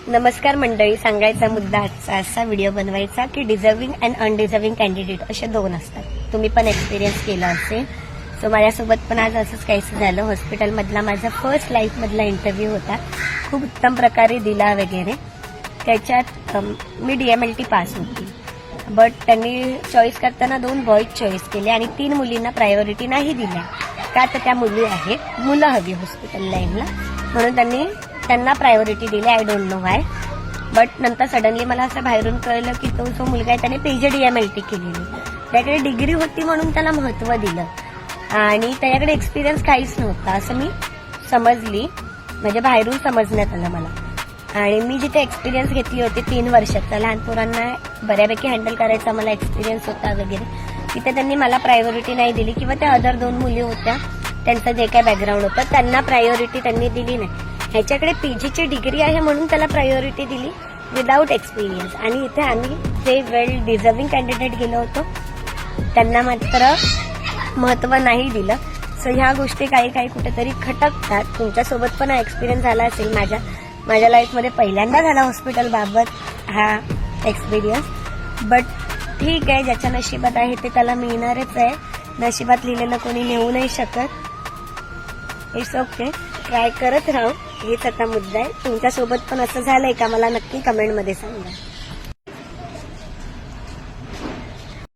नमस्कार मंडळी. सांगायचा मुद्दा आजचा असा व्हिडिओ बनवायचा की डिझर्विंग अँड अनडिझर्विंग कॅन्डिडेट असे दोन असतात. तुम्ही पण एक्सपिरियन्स केला असेल. सो माझ्यासोबत पण आज असंच काहीसं झालं. हॉस्पिटलमधला माझा फर्स्ट लाईफमधला इंटरव्ह्यू होता. खूप उत्तम प्रकारे दिला वगैरे. त्याच्यात मी DMLT पास होती. बट त्यांनी चॉईस करताना 2 बॉईज चॉईस केले आणि 3 मुलींना प्रायोरिटी नाही दिल्या. का तर त्या मुली आहेत, मुलं हवी हॉस्पिटल लाईनला, म्हणून त्यांना प्रायोरिटी दिली. I don't know Y. But नंतर सडनली मला असं बाहेरून कळलं की तो जो मुलगा आहे त्याने PG DMLT केलेली. त्याकडे डिग्री होती म्हणून त्याला महत्त्व दिलं आणि त्याच्याकडे एक्सपिरियन्स काहीच नव्हता असं मी समजली. म्हणजे बाहेरून समजण्यात आलं मला. आणि मी जिथे एक्सपिरियन्स घेतली होती 3 वर्षाचा, लहान पोरांना बऱ्यापैकी हँडल करायचा मला एक्सपिरियन्स होता वगैरे, तिथे त्यांनी मला प्रायोरिटी नाही दिली. किंवा त्या अदर 2 मुली होत्या त्यांचं जे काय बॅकग्राऊंड होतं त्यांना प्रायोरिटी त्यांनी दिली नाही. ह्याच्याकडे PGची डिग्री आहे म्हणून त्याला प्रायोरिटी दिली विदाऊट एक्सपिरियन्स. आणि इथे आम्ही जे वेल डिझर्विंग कॅन्डिडेट गेलो होतो त्यांना मात्र महत्त्व नाही दिलं. सो ह्या गोष्टी काही कुठेतरी खटकतात. तुमच्यासोबत पण हा एक्सपिरियन्स झाला असेल. माझ्या लाईफमध्ये पहिल्यांदा झाला हॉस्पिटल बाबत हा एक्सपिरियन्स. बट ठीक आहे, ज्याच्या नशिबात आहे ते त्याला मिळणारच आहे. नशिबात लिहिलेलं कोणी नेऊ नाही शकत. इट्स ओके, ट्राय करत राहू. हेच आता मुद्दा आहे. तुमच्यासोबत पण असं झालंय का मला नक्की कमेंटमध्ये सांगा.